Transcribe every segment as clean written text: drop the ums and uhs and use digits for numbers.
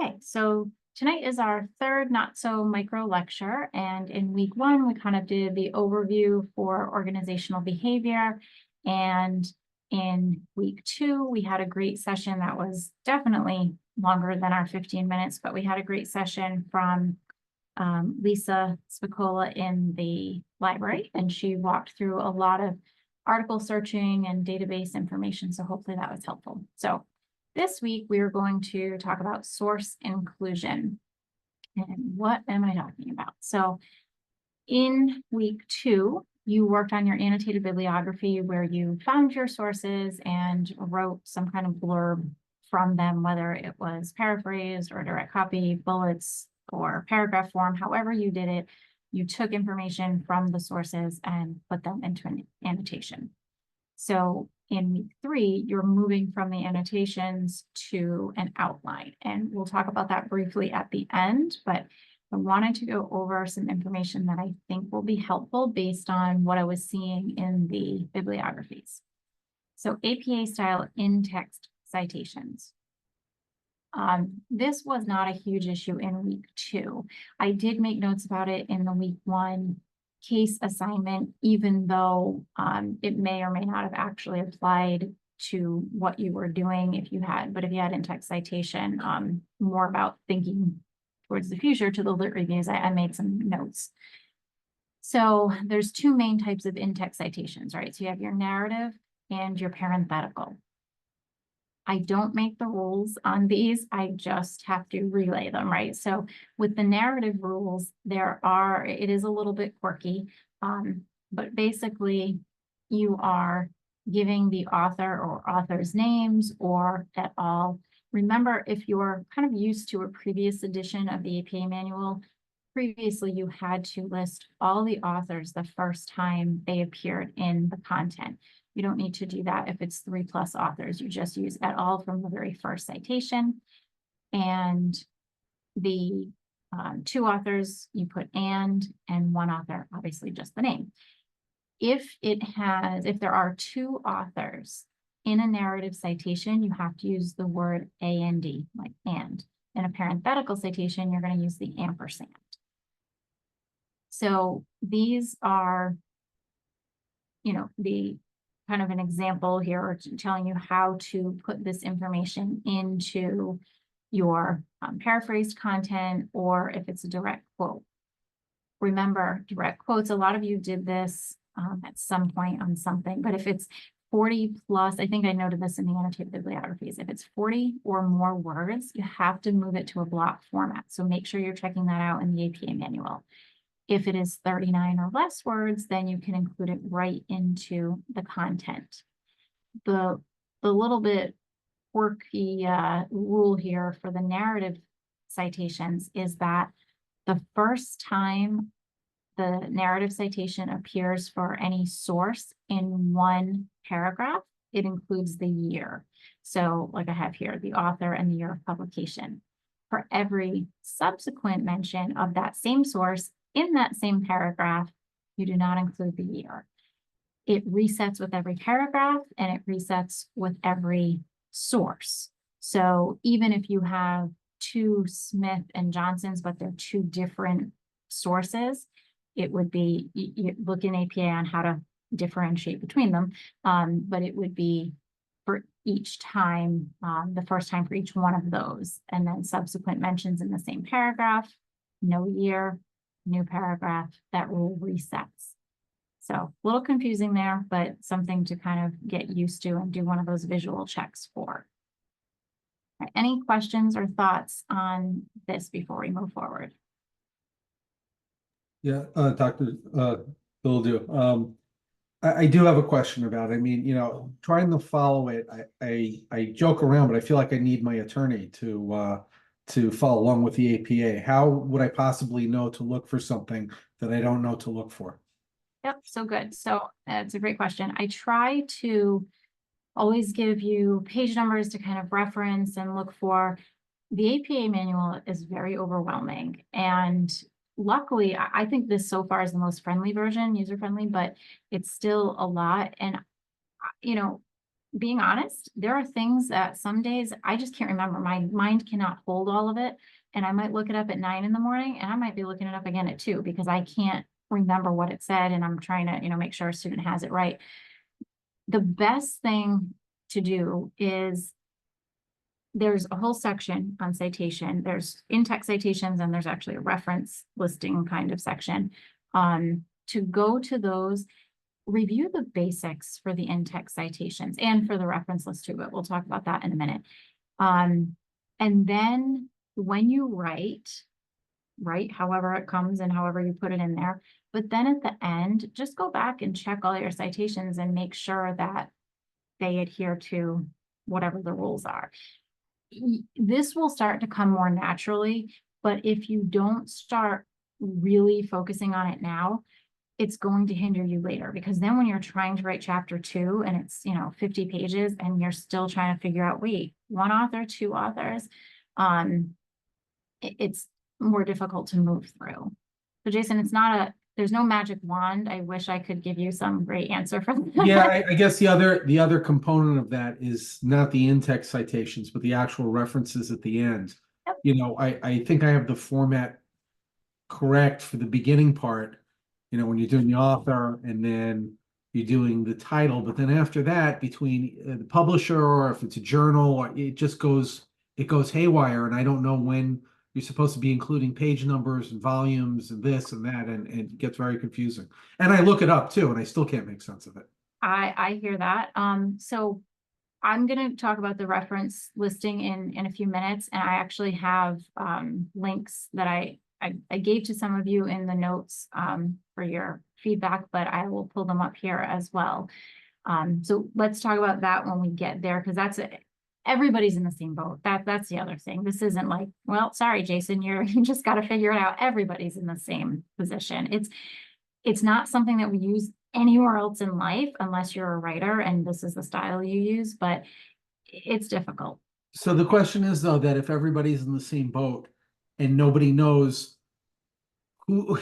Okay, so tonight is our third not so micro lecture. And in week one, we kind of did the overview for organizational behavior. And in week two, we had a great session that was definitely longer than our 15 minutes, but we had a great session from Lisa Spicola in the library, and she walked through a lot of article searching and database information. So hopefully that was helpful. So this week, we are going to talk about source inclusion. And what am I talking about? So in week two, you worked on your annotated bibliography where you found your sources and wrote some kind of blurb from them, whether it was paraphrased or direct copy, bullets, or paragraph form. However you did it, you took information from the sources and put them into an annotation. So in week three, you're moving from the annotations to an outline. And we'll talk about that briefly at the end, but I wanted to go over some information that I think will be helpful based on what I was seeing in the bibliographies. So APA style in-text citations. This was not a huge issue in week two. I did make notes about it in the week one case assignment, even though it may or may not have actually applied to what you were doing if you had in-text citation, more about thinking towards the future to the lit reviews, I made some notes. So there's two main types of in-text citations, right? So you have your narrative and your parenthetical. I don't make the rules on these. I just have to relay them, right? So with the narrative rules, it is a little bit quirky, but basically you are giving the author or authors' names or et al. Remember, if you're kind of used to a previous edition of the APA manual, previously you had to list all the authors the first time they appeared in the content. You don't need to do that if it's 3+ authors. You just use et al. From the very first citation. And the two authors, you put and one author, obviously just the name. If there are two authors in a narrative citation, you have to use the word and, like and. In a parenthetical citation, you're going to use the ampersand. So these are, the kind of an example here telling you how to put this information into your paraphrased content, or if it's a direct quote. Remember, direct quotes, a lot of you did this at some point on something, but if it's 40+, I think I noted this in the annotated bibliographies, if it's 40 or more words, you have to move it to a block format. So make sure you're checking that out in the APA manual. If it is 39 or less words, then you can include it right into the content. The little bit quirky rule here for the narrative citations is that the first time the narrative citation appears for any source in one paragraph, it includes the year. So like I have here, the author and the year of publication. For every subsequent mention of that same source in that same paragraph, you do not include the year. It resets with every paragraph and it resets with every source. So even if you have two Smith and Johnsons, but they're two different sources, it would be, you look in APA on how to differentiate between them, but it would be for each time, the first time for each one of those, and then subsequent mentions in the same paragraph, no year, new paragraph, that rule resets. So a little confusing there, but something to kind of get used to and do one of those visual checks for. Right, any questions or thoughts on this before we move forward? Yeah, Dr. Bildu, I do have a question about it. I mean, trying to follow it, I joke around, but I feel like I need my attorney to follow along with the APA. How would I possibly know to look for something that I don't know to look for? Yep, so good. So that's a great question. I try to always give you page numbers to kind of reference and look for. The APA manual is very overwhelming, and luckily, I think this so far is the most friendly version, user-friendly, but it's still a lot. And, being honest, there are things that some days I just can't remember. My mind cannot hold all of it. And I might look it up at 9 in the morning and I might be looking it up again at 2 because I can't remember what it said. And I'm trying to, make sure a student has it right. The best thing to do is there's a whole section on citation. There's in-text citations and there's actually a reference listing kind of section. To go to those, review the basics for the in-text citations and for the reference list too, but we'll talk about that in a minute. And then when you write however it comes and however you put it in there, but then at the end, just go back and check all your citations and make sure that they adhere to whatever the rules are. This will start to come more naturally, but if you don't start really focusing on it now, it's going to hinder you later, because then when you're trying to write chapter 2 and it's 50 pages and you're still trying to figure out, wait, 1 author, 2 authors, it's more difficult to move through. So Jason, there's no magic wand. I wish I could give you some great answer for that. Yeah, I guess the other component of that is not the in-text citations, but the actual references at the end. Yep. I think I have the format correct for the beginning part, when you're doing the author and then you're doing the title, but then after that, between the publisher or if it's a journal, it just goes haywire, and I don't know when you're supposed to be including page numbers and volumes and this and that, and it gets very confusing. And I look it up too, and I still can't make sense of it. I hear that. So I'm going to talk about the reference listing in a few minutes, and I actually have links that I gave to some of you in the notes for your feedback, but I will pull them up here as well. So let's talk about that when we get there, because that's it. Everybody's in the same boat. That's the other thing. This isn't like, well, sorry, Jason, you just got to figure it out. Everybody's in the same position. It's not something that we use anywhere else in life unless you're a writer and this is the style you use, but it's difficult. So the question is, though, that if everybody's in the same boat and nobody knows who,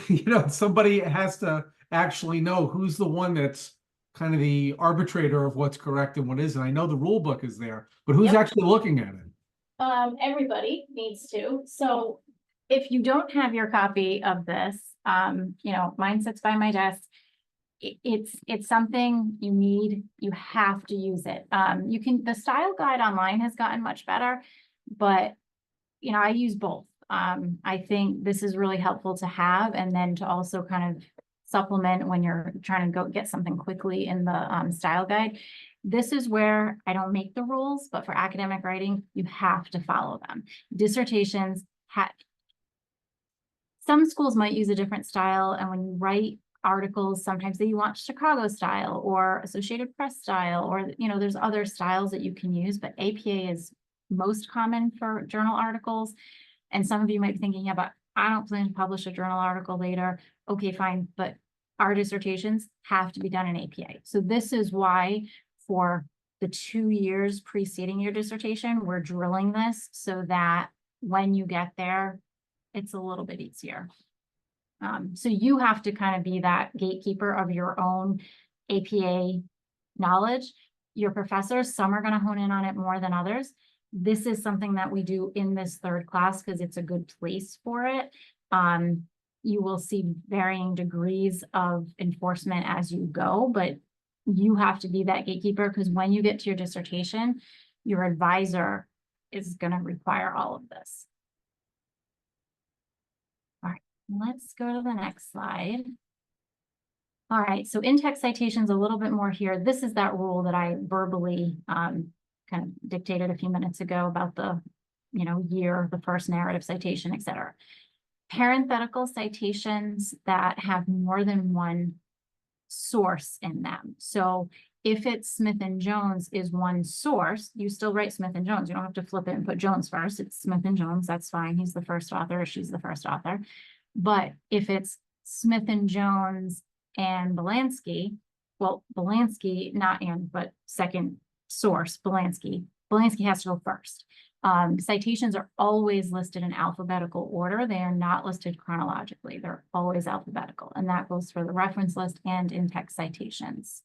somebody has to actually know who's the one that's kind of the arbitrator of what's correct and what isn't. I know the rule book is there, but who's actually looking at it? Everybody needs to. So if you don't have your copy of this, mine sits by my desk. It's something you have to use it. The style guide online has gotten much better, but I use both. I think this is really helpful to have, and then to also kind of supplement when you're trying to go get something quickly in the style guide. This is where I don't make the rules, but for academic writing, you have to follow them. Dissertations some schools might use a different style, and when you write articles, sometimes they want Chicago style or Associated Press style, or there's other styles that you can use, but APA is most common for journal articles. And some of you might be thinking, yeah, but I don't plan to publish a journal article later. Okay, fine, but our dissertations have to be done in APA. So this is why for the 2 years preceding your dissertation, we're drilling this so that when you get there, it's a little bit easier. So you have to kind of be that gatekeeper of your own APA knowledge. Your professors, some are going to hone in on it more than others. This is something that we do in this 3rd class because it's a good place for it. You will see varying degrees of enforcement as you go, but you have to be that gatekeeper, because when you get to your dissertation, your advisor is going to require all of this. All right, let's go to the next slide. All right, so in-text citations a little bit more here. This is that rule that I verbally kind of dictated a few minutes ago about the, year, the first narrative citation, et cetera. Parenthetical citations that have more than one source in them. So if it's Smith and Jones is one source, you still write Smith and Jones. You don't have to flip it and put Jones first. It's Smith and Jones. That's fine. He's the first author or she's the first author. But if it's Smith and Jones and Belansky, well, Belansky, not and, but second source, Belansky has to go first. Citations are always listed in alphabetical order. They are not listed chronologically. They're always alphabetical, and that goes for the reference list and in-text citations.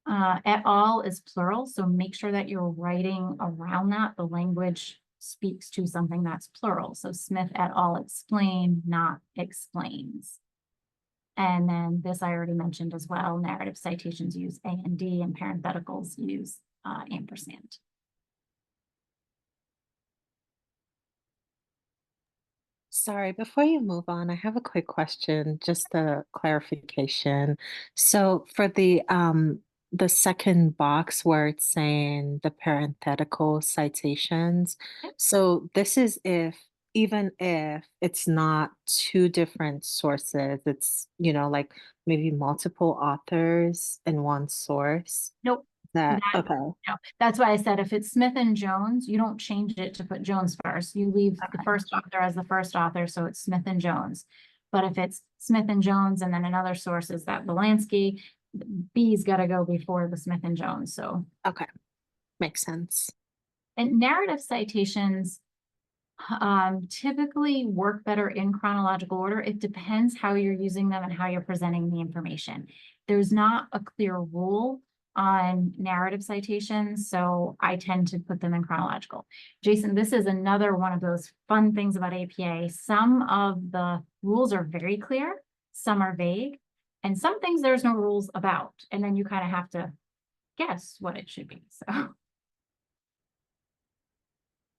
Et al. Is plural, so make sure that you're writing around that. The language speaks to something that's plural. So Smith et al. Explain, not explains. And then this I already mentioned as well, narrative citations use A and D and parentheticals use ampersand. Sorry, before you move on, I have a quick question, just a clarification. So for the second box where it's saying the parenthetical citations, Yep. so this is if even if it's not two different sources, it's, like maybe multiple authors in one source. Nope. Okay. No, that's why I said if it's Smith and Jones, you don't change it to put Jones first. You leave the Okay. first author as the first author, so it's Smith and Jones. But if it's Smith and Jones and then another source is that Belansky, B's got to go before the Smith and Jones. So, Okay. Makes sense. and narrative citations typically work better in chronological order. It depends how you're using them and how you're presenting the information. There's not a clear rule on narrative citations, so I tend to put them in chronological. Jason, this is another one of those fun things about APA. Some of the rules are very clear, some are vague, and some things there's no rules about, and then you kind of have to guess what it should be, so.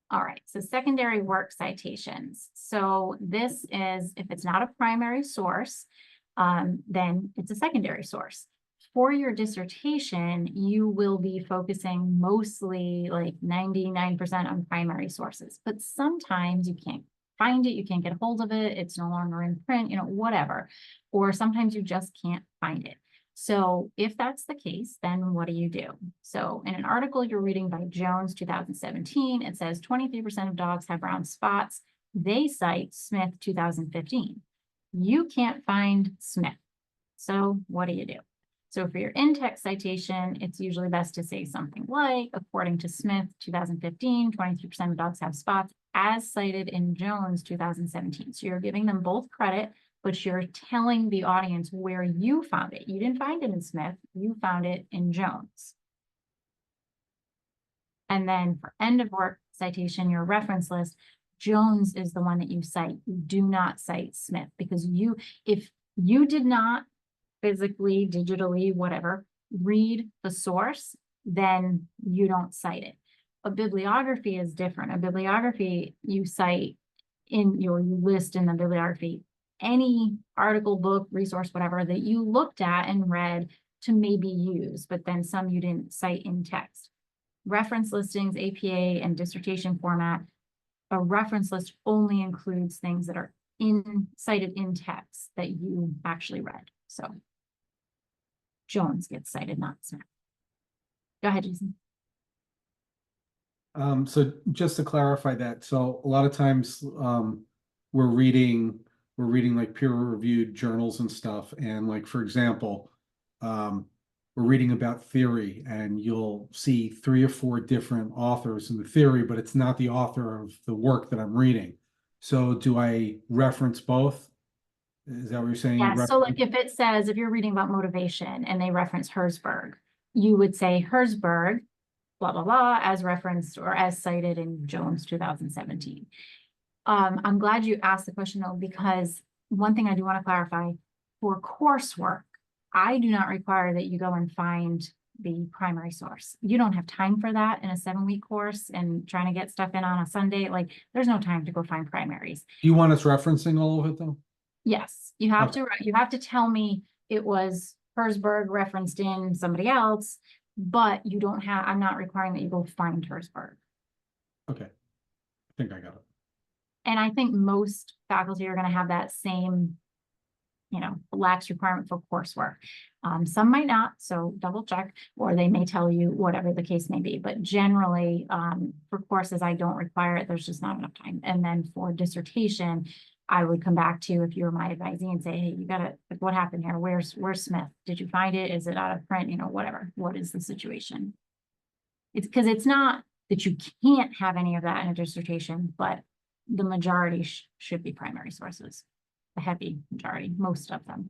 All right, so secondary work citations. So this is, if it's not a primary source, then it's a secondary source. For your dissertation, you will be focusing mostly like 99% on primary sources, but sometimes you can't find it, you can't get a hold of it, it's no longer in print, whatever. Or sometimes you just can't find it. So if that's the case, then what do you do? So in an article you're reading by Jones, 2017, it says 23% of dogs have brown spots. They cite Smith, 2015. You can't find Smith. So what do you do? So for your in-text citation, it's usually best to say something like, according to Smith, 2015, 23% of dogs have spots as cited in Jones, 2017. So you're giving them both credit, but you're telling the audience where you found it. You didn't find it in Smith, you found it in Jones. And then for end of work citation, your reference list, Jones is the one that you cite. You do not cite Smith because if you did not physically, digitally, whatever, read the source, then you don't cite it. A bibliography is different. A bibliography you cite you list in the bibliography any article, book, resource, whatever that you looked at and read to maybe use, but then some you didn't cite in text. Reference listings, APA, and dissertation format, a reference list only includes things that are cited in text that you actually read. So Jones gets cited, not Smith. Go ahead, Jason. So just to clarify that, so a lot of times we're reading like peer-reviewed journals and stuff, and like for example, we're reading about theory, and you'll see 3 or 4 different authors in the theory, but it's not the author of the work that I'm reading. So do I reference both? Is that what you're saying? Yeah, so like if it says, if you're reading about motivation and they reference Herzberg, you would say Herzberg, blah, blah, blah, as referenced or as cited in Jones, 2017. I'm glad you asked the question though, because one thing I do want to clarify, for coursework, I do not require that you go and find the primary source. You don't have time for that in a 7-week course and trying to get stuff in on a Sunday. Like there's no time to go find primaries. Do you want us referencing all of it though? Yes, you have to tell me it was Herzberg referenced in somebody else, but you don't have, I'm not requiring that you go find Herzberg. Okay, I think I got it. And I think most faculty are going to have that same, lax requirement for coursework. Some might not, so double check, or they may tell you whatever the case may be. But generally, for courses, I don't require it. There's just not enough time. And then for dissertation, I would come back to, if you were my advisee, and say, hey, you gotta, like, what happened here? Where's Smith? Did you find it? Is it out of print? Whatever. What is the situation? It's because it's not that you can't have any of that in a dissertation, but the majority should be primary sources. The heavy majority, most of them.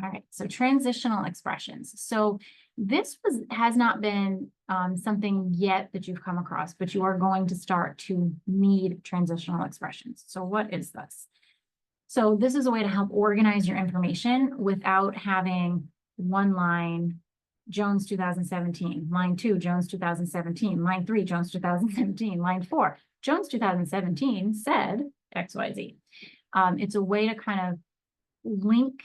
All right, so transitional expressions. So this has not been something yet that you've come across, but you are going to start to need transitional expressions. So what is this? So this is a way to help organize your information without having one line, Jones 2017, line 2, Jones 2017, line 3, Jones 2017, line 4, Jones 2017 said XYZ. It's a way to kind of link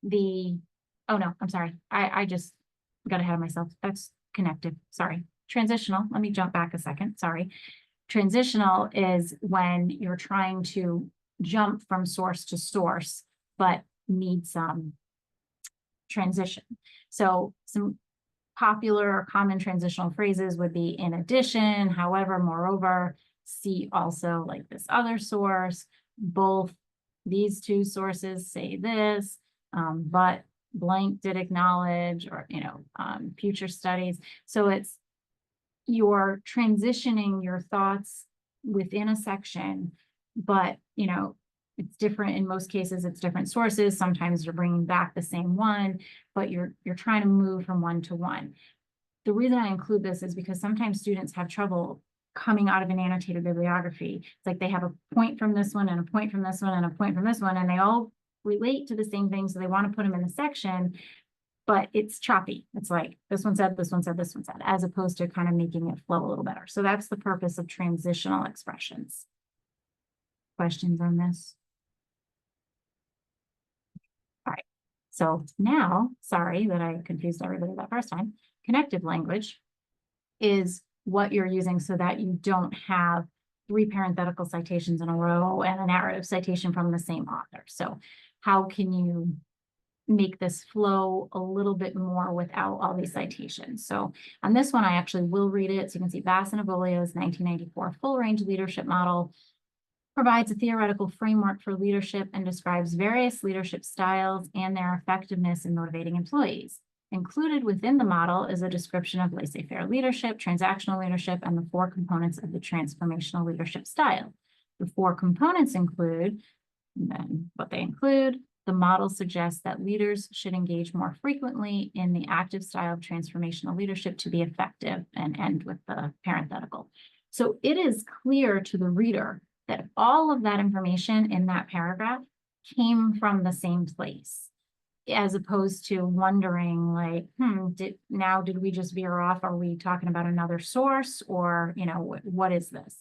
oh no, I'm sorry. I just got ahead of myself. That's connected. Sorry. Transitional. Let me jump back a second. Sorry. Transitional is when you're trying to jump from source to source, but need some transition. So some popular or common transitional phrases would be in addition, however, moreover, see also, like this other source, both these two sources say this, but blank did acknowledge, or, future studies. So it's you're transitioning your thoughts within a section, but, it's different in most cases, it's different sources. Sometimes you're bringing back the same one, but you're trying to move from one to one. The reason I include this is because sometimes students have trouble coming out of an annotated bibliography. It's like they have a point from this one and a point from this one and a point from this one, and they all relate to the same thing. So they want to put them in a section, but it's choppy. It's like this one said, this one said, this one said, as opposed to kind of making it flow a little better. So that's the purpose of transitional expressions. Questions on this? All right. So now, sorry that I confused everybody that first time. Connected language is what you're using so that you don't have 3 parenthetical citations in a row and a narrative citation from the same author. So how can you make this flow a little bit more without all these citations? So on this one, I actually will read it. So you can see Bass and Avolio's 1994 full range leadership model provides a theoretical framework for leadership and describes various leadership styles and their effectiveness in motivating employees. Included within the model is a description of laissez-faire leadership, transactional leadership, and the 4 components of the transformational leadership style. The 4 components include, and then what they include, the model suggests that leaders should engage more frequently in the active style of transformational leadership to be effective, and end with the parenthetical. So it is clear to the reader that all of that information in that paragraph came from the same place, as opposed to wondering like, did we just veer off? Are we talking about another source, or, what is this?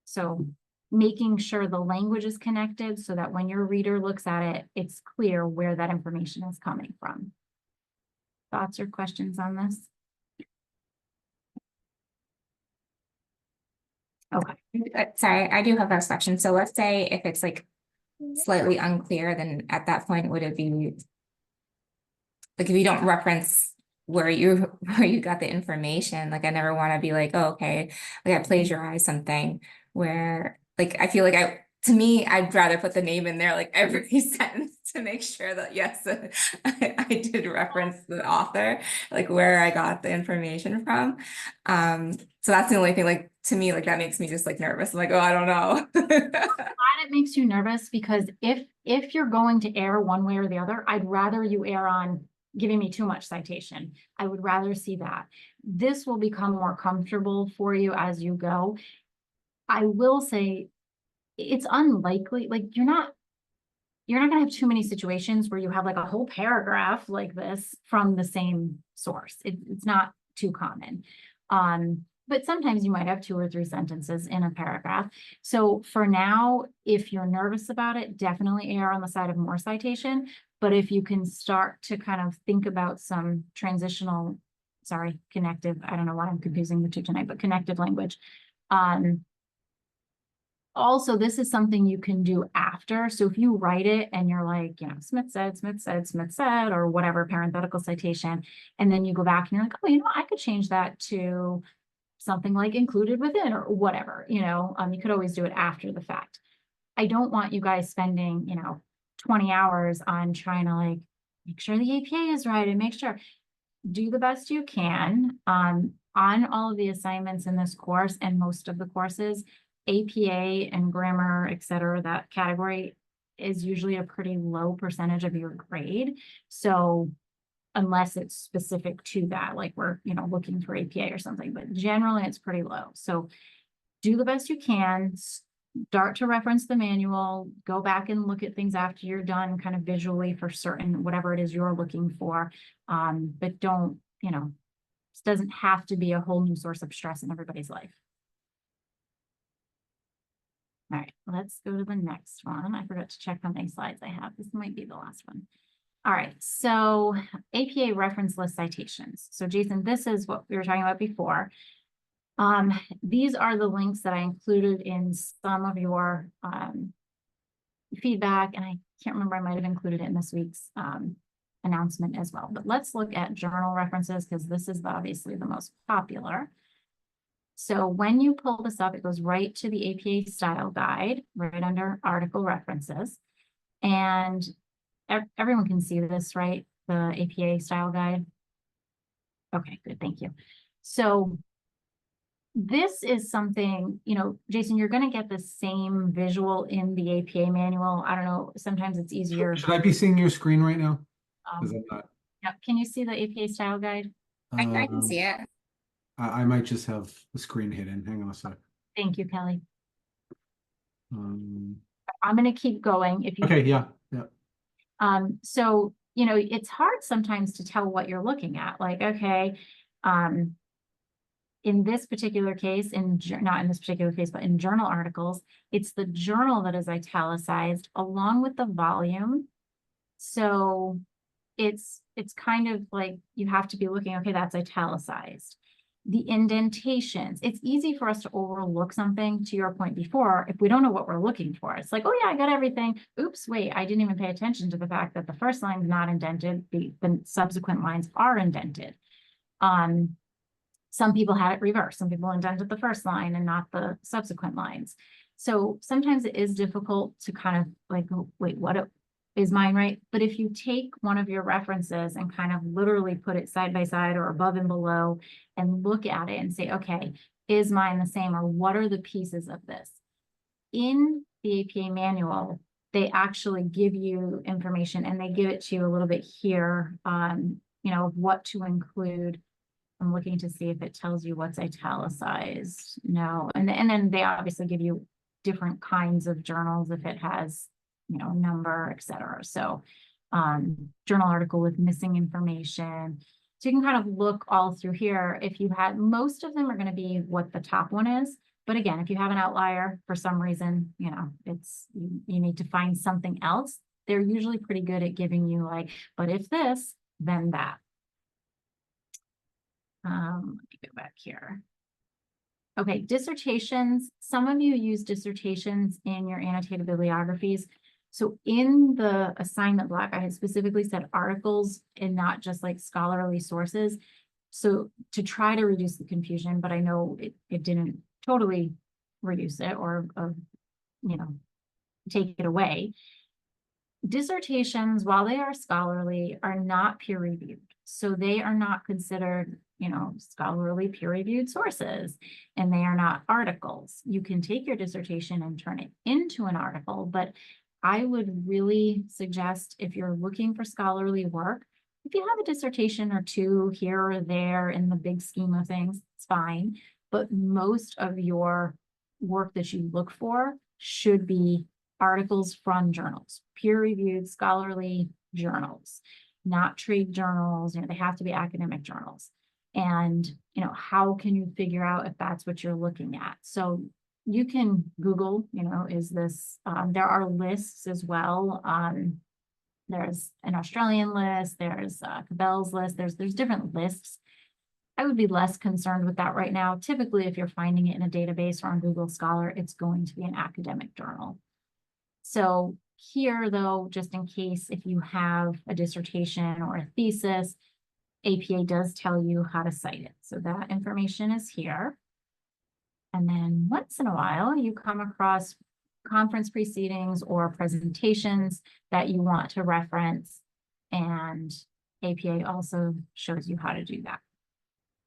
So making sure the language is connected so that when your reader looks at it, it's clear where that information is coming from. Thoughts or questions on this? Okay. Sorry, I do have a question. So let's say if it's like slightly unclear, then at that point, would it be like if you don't reference where you got the information, like I never want to be like, oh, okay, like I plagiarized something, where like I feel like to me, I'd rather put the name in there like every sentence to make sure that yes, I did reference the author, like where I got the information from. So that's the only thing, like to me, like that makes me just like nervous. I'm like, oh, I don't know. It makes you nervous because if you're going to err one way or the other, I'd rather you err on giving me too much citation. I would rather see that. This will become more comfortable for you as you go. I will say it's unlikely, like you're not gonna have too many situations where you have like a whole paragraph like this from the same source. It's not too common. But sometimes you might have 2 or 3 sentences in a paragraph. So for now, if you're nervous about it, definitely err on the side of more citation. But if you can start to kind of think about some connective, I don't know why I'm confusing the 2 tonight, but connective language. Also, this is something you can do after. So if you write it and you're like, Smith said, Smith said, Smith said, or whatever parenthetical citation, and then you go back and you're like, oh, I could change that to something like included within or whatever, you could always do it after the fact. I don't want you guys spending, 20 hours on trying to like make sure the APA is right and make sure. Do the best you can on all of the assignments in this course and most of the courses. APA and grammar, etc., that category is usually a pretty low percentage of your grade. So unless it's specific to that, like we're, looking for APA or something, but generally it's pretty low. So do the best you can, start to reference the manual, go back and look at things after you're done, kind of visually for certain, whatever it is you're looking for. But don't, this doesn't have to be a whole new source of stress in everybody's life. All right, let's go to the next one. I forgot to check how many slides I have. This might be the last one. All right, so APA reference list citations. So Jason, this is what we were talking about before. These are the links that I included in some of your feedback, and I can't remember, I might have included it in this week's announcement as well. But let's look at journal references, because this is obviously the most popular. So when you pull this up, it goes right to the APA style guide, right under article references. And everyone can see this, right? The APA style guide. Okay, good, thank you. So this is something, Jason, you're going to get the same visual in the APA manual. I don't know, sometimes it's easier. Should I be seeing your screen right now? 'Cause I'm not. Yeah, can you see the APA style guide? I can see it. I might just have the screen hidden. Hang on a sec. Thank you, Kelly. Um, I'm going to keep going if you. okay, yeah. So, it's hard sometimes to tell what you're looking at. Like, okay, in this particular case, not in this particular case, but in journal articles, it's the journal that is italicized along with the volume. So it's kind of like you have to be looking, okay, that's italicized. The indentations, it's easy for us to overlook something, to your point before, if we don't know what we're looking for. It's like, oh yeah, I got everything. Oops, wait, I didn't even pay attention to the fact that the first line is not indented. The subsequent lines are indented. Some people had it reversed. Some people indented the first line and not the subsequent lines. So sometimes it is difficult to kind of like, wait, what is mine right? But if you take one of your references and kind of literally put it side by side or above and below and look at it and say, okay, is mine the same, or what are the pieces of this? In the APA manual, they actually give you information, and they give it to you a little bit here, what to include. I'm looking to see if it tells you what's italicized. No, and then they obviously give you different kinds of journals if it has, number, etc. So journal article with missing information. So you can kind of look all through here. If you had, most of them are going to be what the top one is. But again, if you have an outlier for some reason, it's, you need to find something else. They're usually pretty good at giving you like, but if this, then that. Let me go back here. Okay, dissertations. Some of you use dissertations in your annotated bibliographies. So in the assignment block, I had specifically said articles and not just like scholarly sources. So to try to reduce the confusion, but I know it didn't totally reduce it or take it away. Dissertations, while they are scholarly, are not peer-reviewed. So they are not considered, scholarly peer-reviewed sources, and they are not articles. You can take your dissertation and turn it into an article, but I would really suggest, if you're looking for scholarly work, if you have a dissertation or two here or there in the big scheme of things, it's fine. But most of your work that you look for should be articles from journals, peer-reviewed scholarly journals, not trade journals. They have to be academic journals. And, how can you figure out if that's what you're looking at? So you can Google, is this, there are lists as well. There's an Australian list, there's Cabell's list, there's different lists. I would be less concerned with that right now. Typically, if you're finding it in a database or on Google Scholar, it's going to be an academic journal. So here, though, just in case if you have a dissertation or a thesis, APA does tell you how to cite it. So that information is here. And then once in a while, you come across conference proceedings or presentations that you want to reference. And APA also shows you how to do that.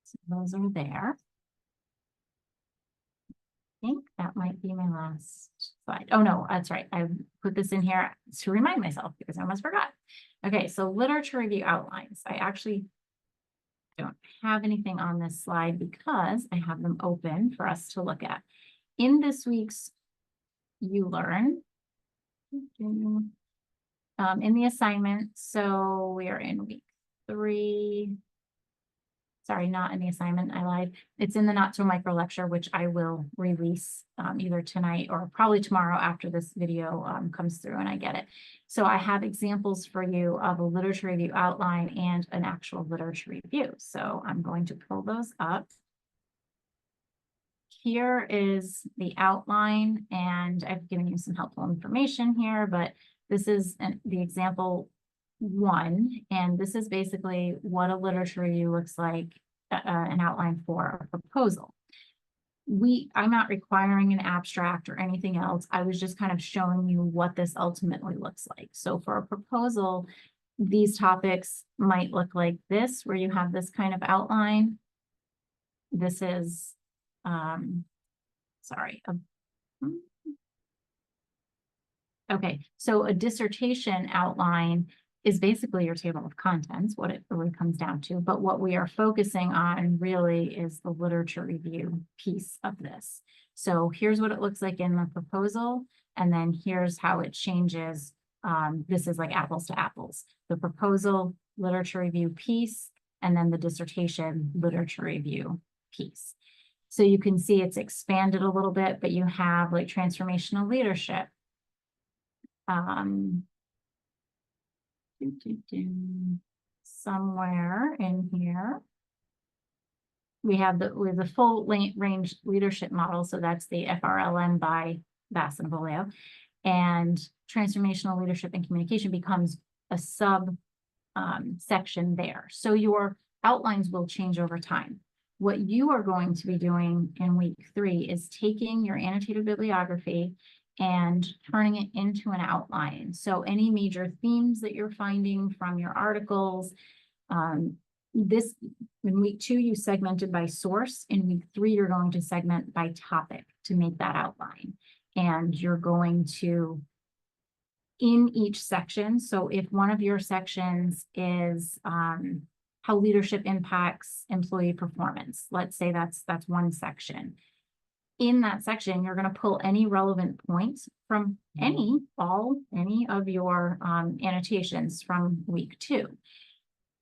So those are there. think that might be my last slide. Oh, no, that's right. I put this in here to remind myself because I almost forgot. Okay, so literature review outlines. I actually don't have anything on this slide because I have them open for us to look at. In this week's You Learn, in the assignment, so we are in week 3. Sorry, not in the assignment, I lied. It's in the Not So Micro lecture, which I will release either tonight or probably tomorrow after this video comes through and I get it. So I have examples for you of a literature review outline and an actual literature review. So I'm going to pull those up. Here is the outline, and I've given you some helpful information here, but this is the example 1, and this is basically what a literature review looks like, an outline for a proposal. I'm not requiring an abstract or anything else. I was just kind of showing you what this ultimately looks like. So for a proposal, these topics might look like this, where you have this kind of outline. This is, sorry. Okay, so a dissertation outline is basically your table of contents, what it really comes down to. But what we are focusing on really is the literature review piece of this. So here's what it looks like in the proposal, and then here's how it changes. This is like apples to apples. The proposal literature review piece, and then the dissertation literature review piece. So you can see it's expanded a little bit, but you have like transformational leadership. Somewhere in here, we have the full range leadership model. So that's the FRLM by Bass and Volio, and transformational leadership and communication becomes a sub section there. So your outlines will change over time. What you are going to be doing in week 3 is taking your annotated bibliography and turning it into an outline. So any major themes that you're finding from your articles, in week 2, you segmented by source. In week 3, you're going to segment by topic to make that outline. And you're going to, in each section, so if one of your sections is how leadership impacts employee performance, let's say that's one section. In that section, you're going to pull any relevant points from any of your annotations from week 2.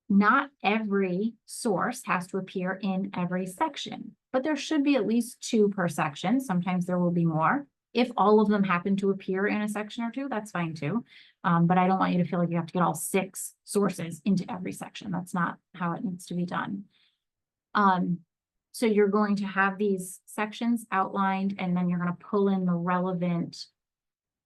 Not every source has to appear in every section, but there should be at least 2 per section. Sometimes there will be more. If all of them happen to appear in a section or 2, that's fine too. But I don't want you to feel like you have to get all 6 sources into every section. That's not how it needs to be done. So you're going to have these sections outlined, and then you're going to pull in the relevant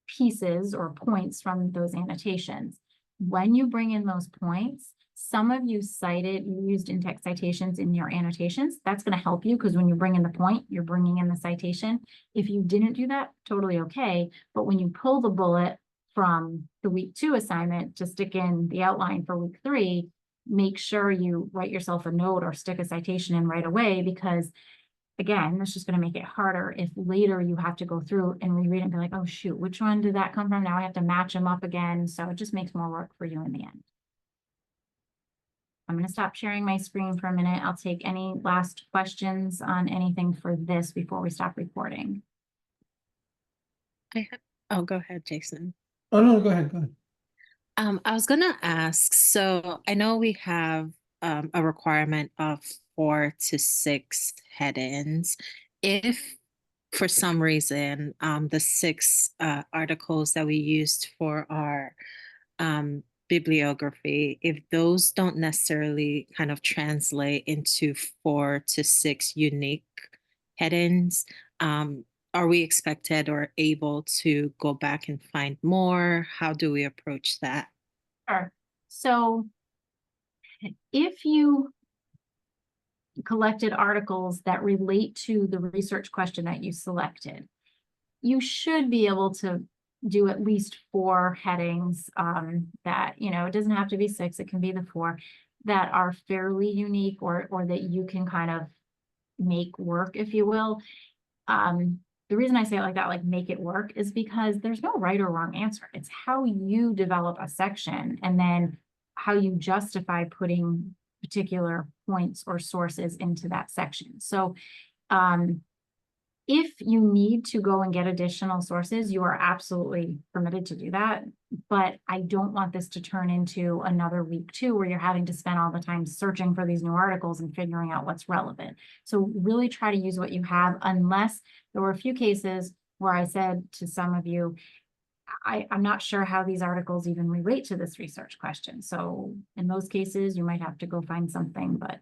pieces or points from those annotations. When you bring in those points, some of you used in-text citations in your annotations. That's going to help you because when you bring in the point, you're bringing in the citation. If you didn't do that, totally okay. But when you pull the bullet from the week 2 assignment to stick in the outline for week 3, make sure you write yourself a note or stick a citation in right away, because again, that's just going to make it harder if later you have to go through and reread it and be like, oh shoot, which one did that come from? Now I have to match them up again. So it just makes more work for you in the end. I'm going to stop sharing my screen for a minute. I'll take any last questions on anything for this before we stop recording. Oh, go ahead, Jason. Oh, no, go ahead, go ahead. I was going to ask, so I know we have a requirement of 4 to 6 head-ins. If for some reason the 6 articles that we used for our bibliography, if those don't necessarily kind of translate into 4 to 6 unique head-ins, are we expected or able to go back and find more? How do we approach that? Sure. So if you collected articles that relate to the research question that you selected, you should be able to do at least 4 headings that, it doesn't have to be 6, it can be the 4 that are fairly unique or that you can kind of make work, if you will. the reason I say it like that, like make it work, is because there's no right or wrong answer. It's how you develop a section and then how you justify putting particular points or sources into that section. So if you need to go and get additional sources, you are absolutely permitted to do that. But I don't want this to turn into another week too, where you're having to spend all the time searching for these new articles and figuring out what's relevant. So really try to use what you have, unless there were a few cases where I said to some of you, I'm not sure how these articles even relate to this research question. So in those cases, you might have to go find something, but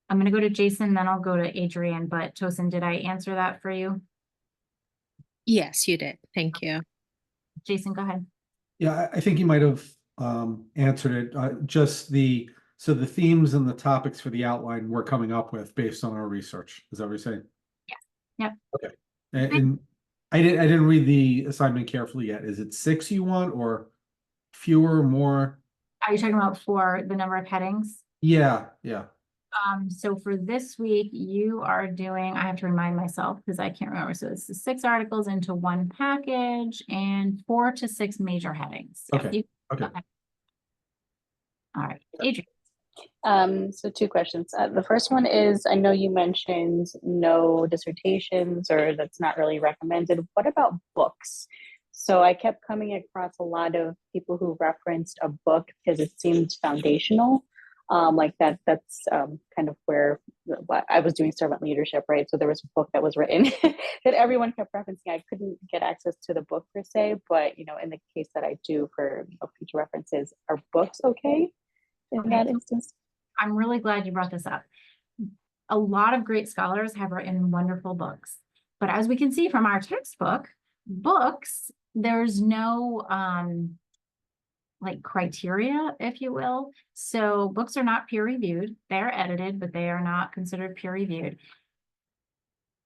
I'm going to go to Jason, then I'll go to Adrian, but Tosin, did I answer that for you? Yes, you did. Thank you. Jason, go ahead. Yeah, I think you might have answered it. So the themes and the topics for the outline we're coming up with based on our research. Is that what you're saying? Yeah. Yep. Okay. And I didn't read the assignment carefully yet. Is it 6 you want, or fewer, more? Are you talking about for the number of headings? Yeah. So for this week, you are doing, I have to remind myself because I can't remember. So it's 6 articles into one package and 4 to 6 major headings. Yep, Okay. Okay. All right, Adrian. So 2 questions. The first one is, I know you mentioned no dissertations, or that's not really recommended. What about books? So I kept coming across a lot of people who referenced a book because it seemed foundational. Like that's kind of where I was doing servant leadership, right? So there was a book that was written that everyone kept referencing. I couldn't get access to the book per se, but in the case that I do for future references, are books okay in that instance? I'm really glad you brought this up. A lot of great scholars have written wonderful books, but as we can see from our textbook, books, there's no like criteria, if you will. So books are not peer reviewed. They're edited, but they are not considered peer reviewed.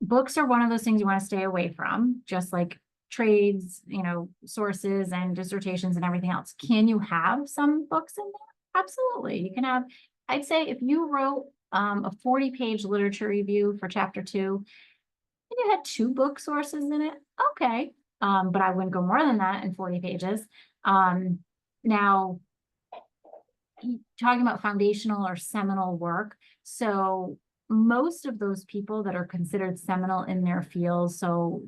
Books are one of those things you want to stay away from, just like trades, sources and dissertations and everything else. Can you have some books in there? Absolutely. You can have, I'd say if you wrote a 40-page literature review for chapter 2, and you had 2 book sources in it, okay. But I wouldn't go more than that in 40 pages. Now, talking about foundational or seminal work, so most of those people that are considered seminal in their field, so,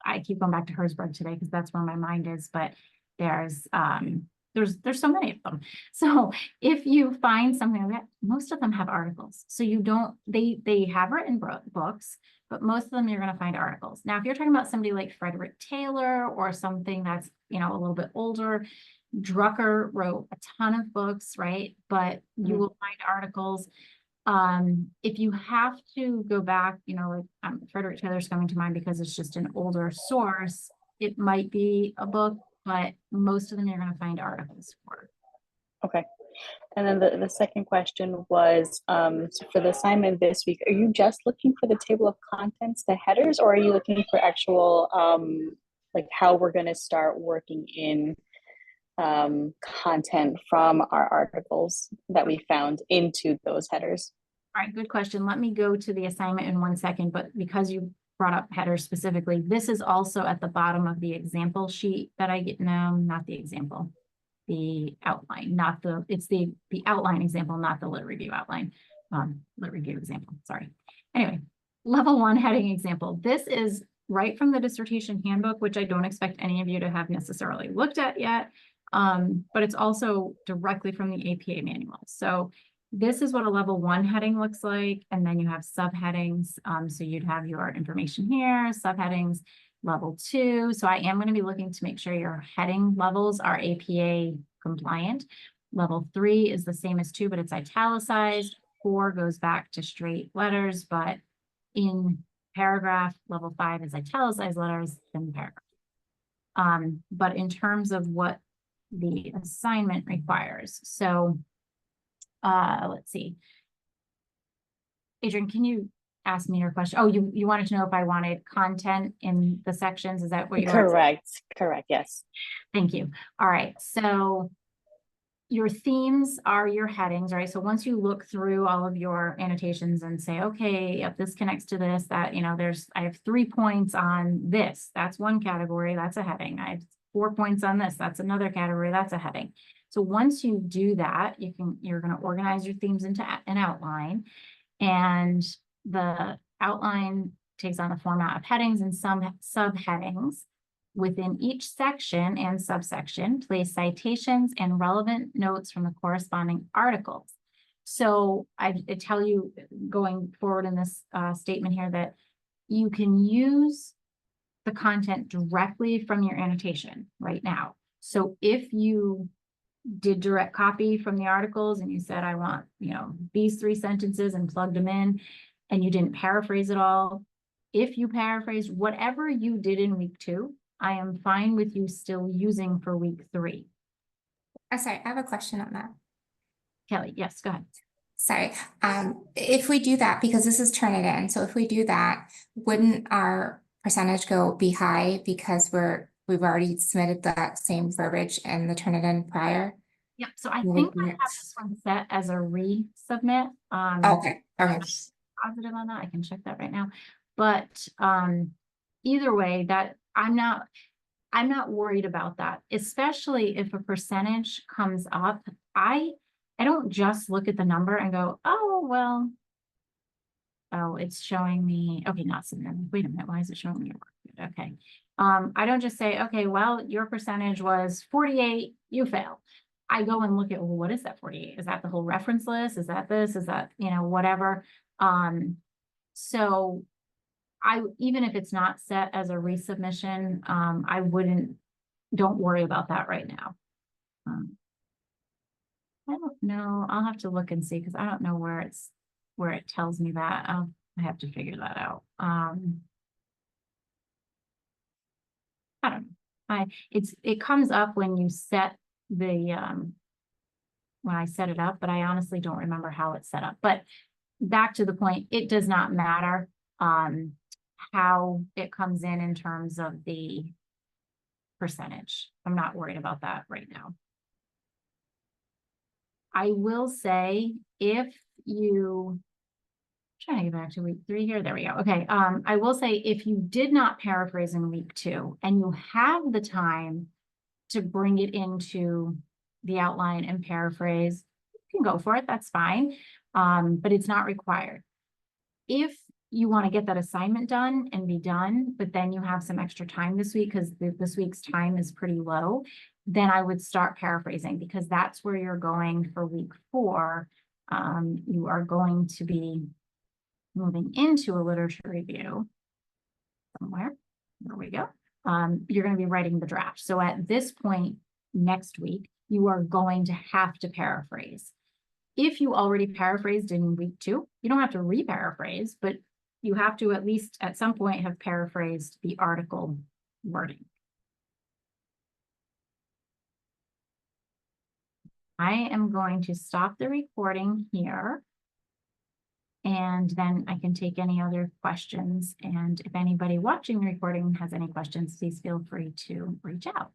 I keep going back to Herzberg today because that's where my mind is, but there's so many of them. So if you find something like that, most of them have articles. So they have written books, but most of them you're going to find articles. Now, if you're talking about somebody like Frederick Taylor or something that's, a little bit older, Drucker wrote a ton of books, right? But you will find articles. If you have to go back, Frederick Taylor's coming to mind because it's just an older source, it might be a book, but most of them you're going to find articles for. Okay. And then the second question was, so for the assignment this week, are you just looking for the table of contents, the headers, or are you looking for actual, like how we're going to start working in content from our articles that we found into those headers? All right, good question. Let me go to the assignment in 1 second, but because you brought up headers specifically, this is also at the bottom of the example sheet that I get. No, not the example, the outline, it's the outline example, not the lit review outline, lit review example, sorry. Anyway, level 1 heading example. This is right from the dissertation handbook, which I don't expect any of you to have necessarily looked at yet, but it's also directly from the APA manual. So this is what a level 1 heading looks like, and then you have subheadings. So you'd have your information here, subheadings, level 2. So I am going to be looking to make sure your heading levels are APA compliant. Level 3 is the same as 2, but it's italicized. 4 goes back to straight letters, but in paragraph, level 5 is italicized letters in paragraph. But in terms of what the assignment requires, so let's see. Adrian, can you ask me your question? Oh, you wanted to know if I wanted content in the sections. Is that what you Correct, yes. Thank you. All right. So your themes are your headings, right? So once you look through all of your annotations and say, okay, if this connects to this, that, I have 3 points on this, that's one category, that's a heading. I have 4 points on this, that's another category, that's a heading. So once you do that, you're going to organize your themes into an outline, and the outline takes on the format of headings and some subheadings. Within each section and subsection, place citations and relevant notes from the corresponding articles. So I tell you, going forward in this statement here, that you can use the content directly from your annotation right now. So if you did direct copy from the articles and you said, I want, these 3 sentences, and plugged them in, and you didn't paraphrase it all, if you paraphrased whatever you did in week 2, I am fine with you still using for week 3. Sorry, I have a question on that. Kelly, yes, go ahead. Sorry, if we do that, because this is Turnitin, so if we do that, wouldn't our percentage be high because we've already submitted that same verbiage in the Turnitin prior? Yeah, so I think I have this one set as a resubmit. Okay. Positive on that, I can check that right now. But either way, that I'm not worried about that, especially if a percentage comes up. I don't just look at the number and go, oh, well, oh, it's showing me, okay, not submitted. Wait a minute, why is it showing me your work? Okay. I don't just say, okay, well, your percentage was 48, you failed. I go and look at, well, what is that 48? Is that the whole reference list? Is that this? Is that, whatever? So even if it's not set as a resubmission, don't worry about that right now. I don't know. I'll have to look and see, because I don't know where it tells me that. I have to figure that out. I don't know. It comes up when you set the when I set it up, but I honestly don't remember how it's set up. But back to the point, it does not matter how it comes in terms of the percentage. I'm not worried about that right now. I will say, if you, trying to get back to week 3 here, there we go. Okay, I will say, if you did not paraphrase in week 2 and you have the time to bring it into the outline and paraphrase, you can go for it, that's fine. But it's not required. If you want to get that assignment done and be done, but then you have some extra time this week because this week's time is pretty low, then I would start paraphrasing, because that's where you're going for week 4. You are going to be moving into a literature review somewhere. There we go. You're going to be writing the draft. So at this point next week, you are going to have to paraphrase. If you already paraphrased in week 2, you don't have to re-paraphrase, but you have to at least at some point have paraphrased the article wording. I am going to stop the recording here, and then I can take any other questions. And if anybody watching the recording has any questions, please feel free to reach out.